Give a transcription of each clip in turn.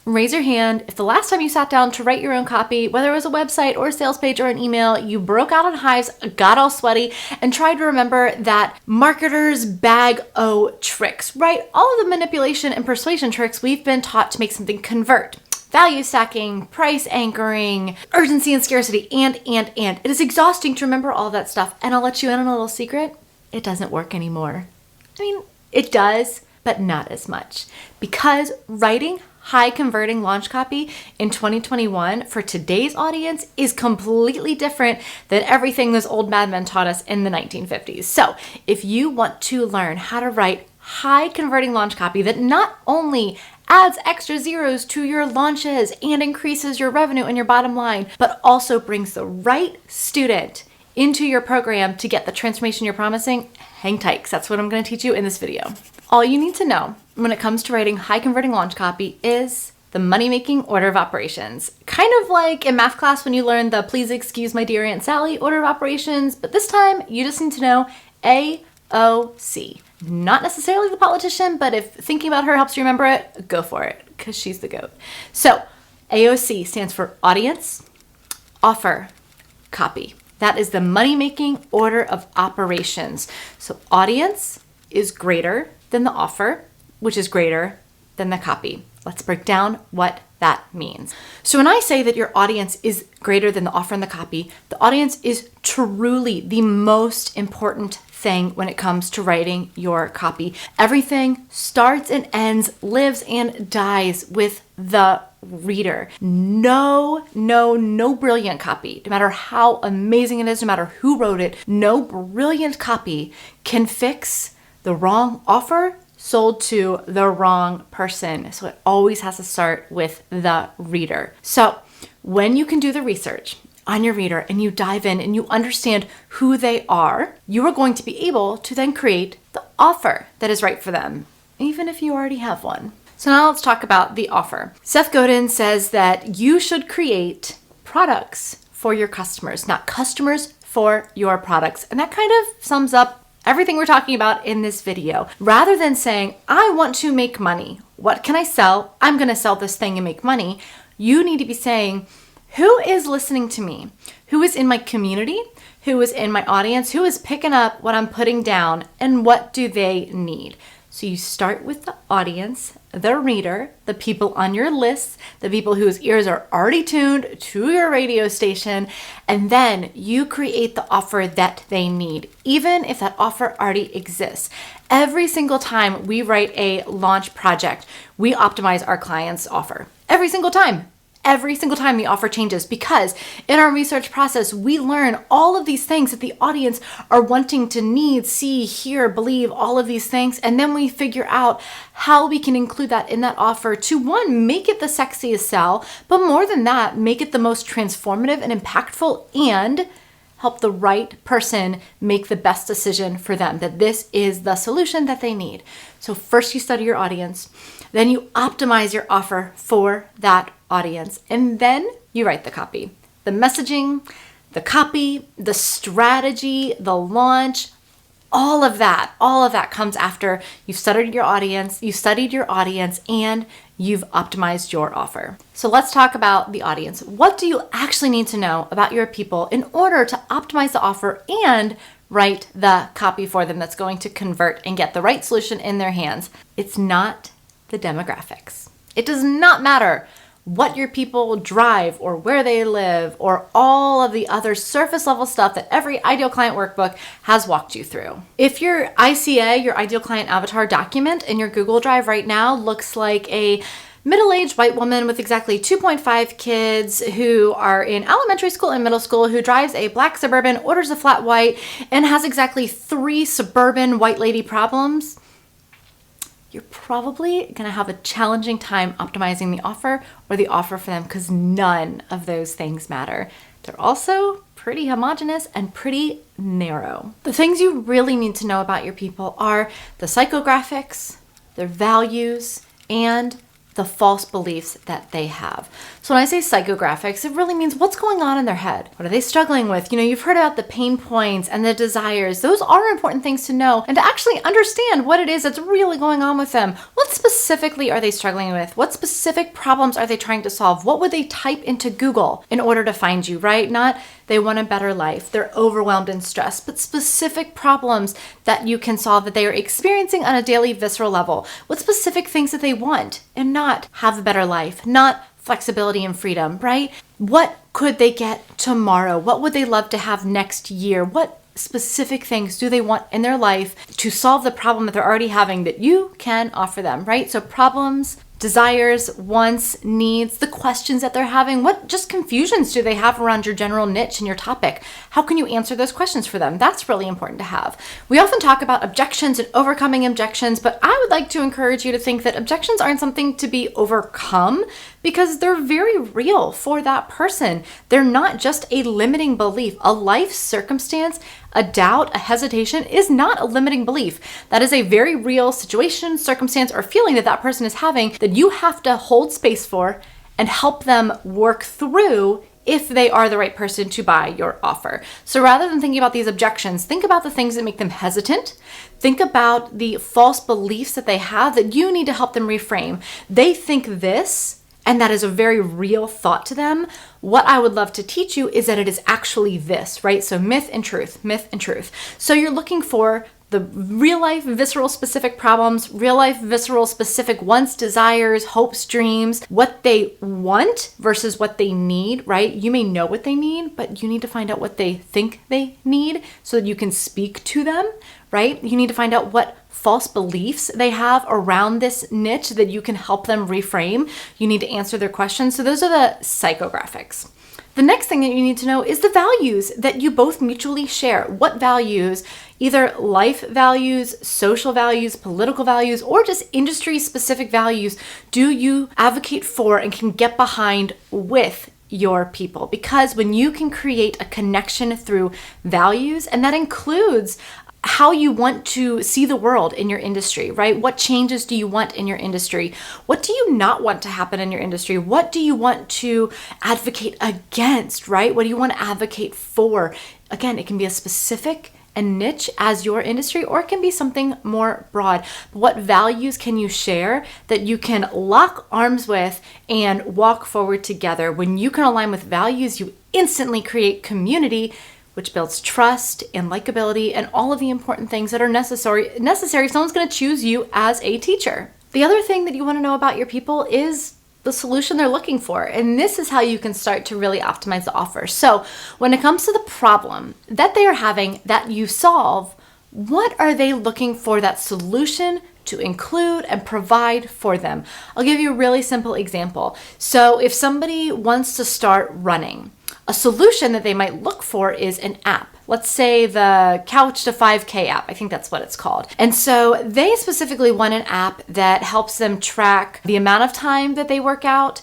Raise your hand if the last time you sat down to write your own copy, whether it was a website or a sales page or an email, you broke out in hives, got all sweaty, and tried to remember that marketers bag O tricks, right? All of the manipulation and persuasion tricks we've been taught to make something convert. Value stacking, price anchoring, urgency and scarcity, and. It is exhausting to remember all of that stuff, and I'll let you in on a little secret. It doesn't work anymore. I mean, it does, but not as much. Because writing high converting launch copy in 2021 for today's audience is completely different than everything those old madmen taught us in the 1950s. So if you want to learn how to write high converting launch copy that not only adds extra zeros to your launches and increases your revenue and your bottom line, but also brings the right student into your program to get the transformation you're promising, hang tight, 'cause that's what I'm going to teach you in this video. All you need to know when it comes to writing high converting launch copy is the money-making order of operations. Kind of like in math class when you learn the please excuse my dear Aunt Sally order of operations, but this time you just need to know AOC. Not necessarily the politician, but if thinking about her helps you remember it, go for it, because she's the GOAT. So AOC stands for audience, offer, copy. That is the money-making order of operations. So audience is greater than the offer, which is greater than the copy. Let's break down what that means. So when I say that your audience is greater than the offer and the copy, the audience is truly the most important thing when it comes to writing your copy. Everything starts and ends, lives and dies with the reader. No brilliant copy, no matter how amazing it is, no matter who wrote it, no brilliant copy can fix the wrong offer sold to the wrong person. So it always has to start with the reader. So when you can do the research on your reader and you dive in and you understand who they are, you are going to be able to then create the offer that is right for them, even if you already have one. So now let's talk about the offer. Seth Godin says that you should create products for your customers, not customers for your products. And that kind of sums up everything we're talking about in this video. Rather than saying, I want to make money, what can I sell? I'm going to sell this thing and make money. You need to be saying, who is listening to me? Who is in my community? Who is in my audience? Who is picking up what I'm putting down? And what do they need? So you start with the audience, the reader, the people on your list, the people whose ears are already tuned to your radio station, and then you create the offer that they need, even if that offer already exists. Every single time we write a launch project, we optimize our client's offer. Every single time. Every single time the offer changes, because in our research process, we learn all of these things that the audience are wanting to need, see, hear, believe, all of these things. And then we figure out how we can include that in that offer to, one, make it the sexiest sell, but more than that, make it the most transformative and impactful and help the right person make the best decision for them, that this is the solution that they need. So first you study your audience, then you optimize your offer for that audience, and then you write the copy. The messaging, the copy, the strategy, the launch, all of that comes after you've studied your audience, and you've optimized your offer. So let's talk about the audience. What do you actually need to know about your people in order to optimize the offer and write the copy for them that's going to convert and get the right solution in their hands? It's not the demographics. It does not matter what your people drive or where they live or all of the other surface level stuff that every ideal client workbook has walked you through. If your ICA, your ideal client avatar document in your Google Drive right now looks like a middle-aged white woman with exactly 2.5 kids who are in elementary school and middle school, who drives a black Suburban, orders a flat white, and has exactly 3 suburban white lady problems, you're probably going to have a challenging time optimizing the offer or the offer for them, because none of those things matter. They're also pretty homogenous and pretty narrow. The things you really need to know about your people are the psychographics, their values, and the false beliefs that they have. So when I say psychographics, it really means what's going on in their head. What are they struggling with? You've heard about the pain points and the desires. Those are important things to know and to actually understand what it is that's really going on with them. What specifically are they struggling with? What specific problems are they trying to solve? What would they type into Google in order to find you, right? Not they want a better life, they're overwhelmed and stressed, but specific problems that you can solve that they are experiencing on a daily visceral level. What specific things that they want and not have a better life, not flexibility and freedom, right? What could they get tomorrow? What would they love to have next year? What specific things do they want in their life to solve the problem that they're already having that you can offer them, right? So problems, desires, wants, needs, the questions that they're having, what just confusions do they have around your general niche and your topic? How can you answer those questions for them? That's really important to have. We often talk about objections and overcoming objections, but I would like to encourage you to think that objections aren't something to be overcome because they're very real for that person. They're not just a limiting belief. A life circumstance, a doubt, a hesitation is not a limiting belief. That is a very real situation, circumstance, or feeling that that person is having that you have to hold space for and help them work through if they are the right person to buy your offer. So rather than thinking about these objections, think about the things that make them hesitant. Think about the false beliefs that they have that you need to help them reframe. They think this, and that is a very real thought to them. What I would love to teach you is that it is actually this, right? So myth and truth, myth and truth. So you're looking for the real life, visceral, specific problems, real life, visceral, specific wants, desires, hopes, dreams, what they want versus what they need, right? You may know what they need, but you need to find out what they think they need so that you can speak to them, right? You need to find out what false beliefs they have around this niche that you can help them reframe. You need to answer their questions. So those are the psychographics. The next thing that you need to know is the values that you both mutually share. What values, either life values, social values, political values, or just industry-specific values, do you advocate for and can get behind with your people? Because when you can create a connection through values, and that includes how you want to see the world in your industry, right? What changes do you want in your industry? What do you not want to happen in your industry? What do you want to advocate against, right? What do you want to advocate for? Again, it can be as specific and niche as your industry, or it can be something more broad. What values can you share that you can lock arms with and walk forward together? When you can align with values, you instantly create community, which builds trust and likability and all of the important things that are necessary if someone's going to choose you as a teacher. The other thing that you want to know about your people is the solution they're looking for. And this is how you can start to really optimize the offer. So when it comes to the problem that they are having that you solve, what are they looking for that solution to include and provide for them? I'll give you a really simple example. So if somebody wants to start running, a solution that they might look for is an app. Let's say the Couch to 5K app. I think that's what it's called. And so they specifically want an app that helps them track the amount of time that they work out,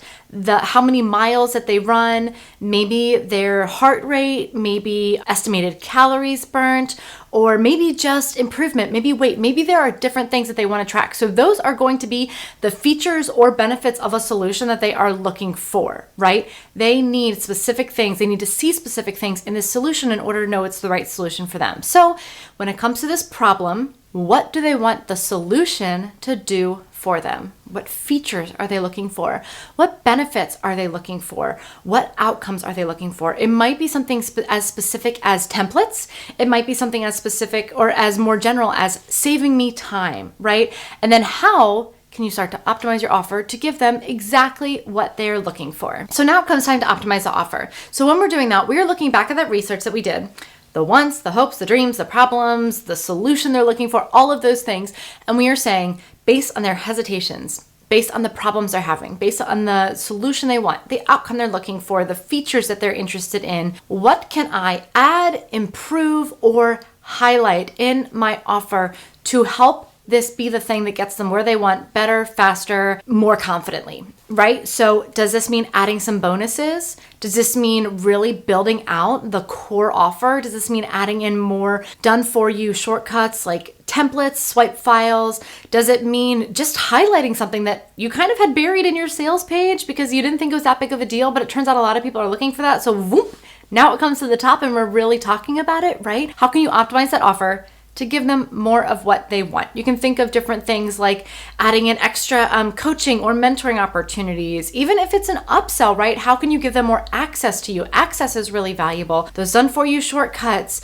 how many miles that they run, maybe their heart rate, maybe estimated calories burnt, or maybe just improvement, maybe weight, maybe there are different things that they want to track. So those are going to be the features or benefits of a solution that they are looking for, right? They need specific things. They need to see specific things in this solution in order to know it's the right solution for them. So when it comes to this problem, what do they want the solution to do for them? What features are they looking for? What benefits are they looking for? What outcomes are they looking for? It might be something as specific as templates. It might be something as specific or as more general as saving me time, right? And then how can you start to optimize your offer to give them exactly what they're looking for? So now it comes time to optimize the offer. So when we're doing that, we're looking back at that research that we did, the wants, the hopes, the dreams, the problems, the solution they're looking for, all of those things. And we are saying, based on their hesitations, based on the problems they're having, based on the solution they want, the outcome they're looking for, the features that they're interested in, what can I add, improve, or highlight in my offer to help this be the thing that gets them where they want better, faster, more confidently, right? So does this mean adding some bonuses? Does this mean really building out the core offer? Does this mean adding in more done for you shortcuts like templates, swipe files? Does it mean just highlighting something that you kind of had buried in your sales page because you didn't think it was that big of a deal, but it turns out a lot of people are looking for that. So whoop, now it comes to the top and we're really talking about it, right? How can you optimize that offer to give them more of what they want? You can think of different things like adding in extra coaching or mentoring opportunities. Even if it's an upsell, right? How can you give them more access to you? Access is really valuable. Those done for you shortcuts,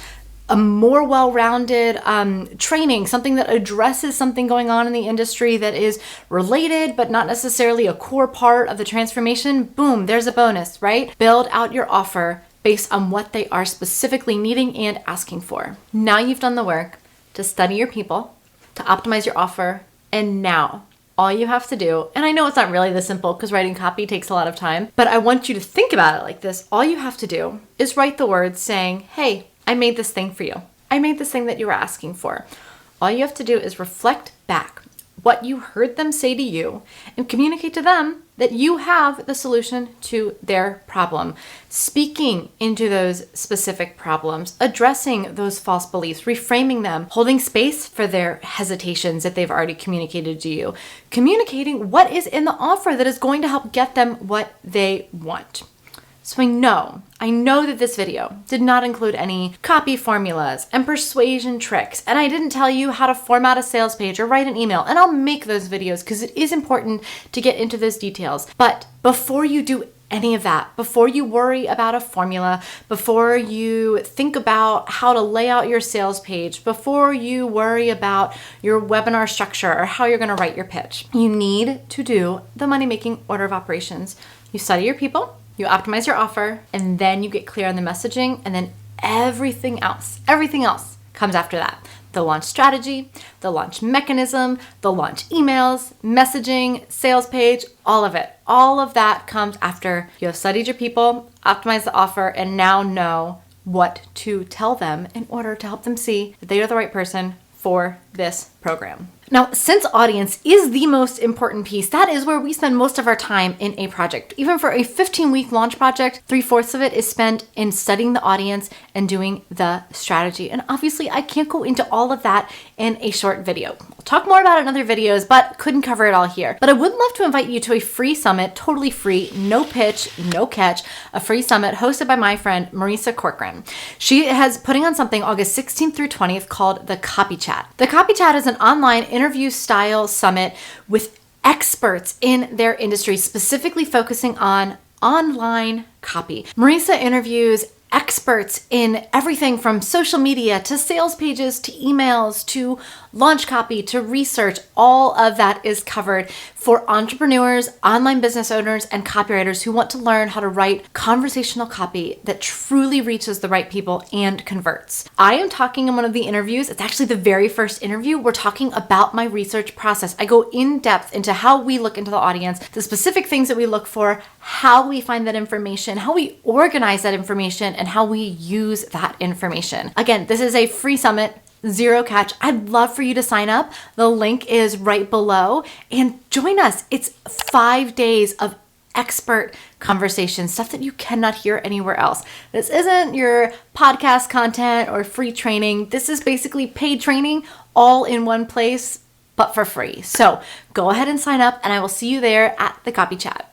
a more well-rounded training, something that addresses something going on in the industry that is related, but not necessarily a core part of the transformation. Boom, there's a bonus, right? Build out your offer based on what they are specifically needing and asking for. Now you've done the work to study your people, to optimize your offer, and now all you have to do, and I know it's not really this simple because writing copy takes a lot of time, but I want you to think about it like this. All you have to do is write the words saying, hey, I made this thing for you. I made this thing that you were asking for. All you have to do is reflect back what you heard them say to you and communicate to them that you have the solution to their problem. Speaking into those specific problems, addressing those false beliefs, reframing them, holding space for their hesitations that they've already communicated to you, communicating what is in the offer that is going to help get them what they want. So I know that this video did not include any copy formulas and persuasion tricks, and I didn't tell you how to format a sales page or write an email, and I'll make those videos because it is important to get into those details. But before you do any of that, before you worry about a formula, before you think about how to lay out your sales page, before you worry about your webinar structure or how you're going to write your pitch, you need to do the money-making order of operations. You study your people, you optimize your offer, and then you get clear on the messaging, and then everything else comes after that. The launch strategy, the launch mechanism, the launch emails, messaging, sales page, all of it. All of that comes after you have studied your people, optimized the offer, and now know what to tell them in order to help them see that they are the right person for this program. Now, since audience is the most important piece, that is where we spend most of our time in a project. Even for a 15-week launch project, 3/4 of it is spent in studying the audience and doing the strategy. And obviously, I can't go into all of that in a short video. I'll talk more about it in other videos, but couldn't cover it all here. But I would love to invite you to a free summit, totally free, no pitch, no catch, a free summit hosted by my friend, Marisa Corcoran. She has putting on something August 16th through 20th called the Copy Chat. The Copy Chat is an online interview style summit with experts in their industry, specifically focusing on online copy. Marisa interviews experts in everything from social media to sales pages to emails to launch copy to research. All of that is covered for entrepreneurs, online business owners, and copywriters who want to learn how to write conversational copy that truly reaches the right people and converts. I am talking in one of the interviews. It's actually the very first interview. We're talking about my research process. I go in depth into how we look into the audience, the specific things that we look for, how we find that information, how we organize that information, and how we use that information. Again, this is a free summit, zero catch. I'd love for you to sign up. The link is right below and join us. It's 5 days of expert conversation, stuff that you cannot hear anywhere else. This isn't your podcast content or free training. This is basically paid training all in one place, but for free. So go ahead and sign up, and I will see you there at the Copy Chat.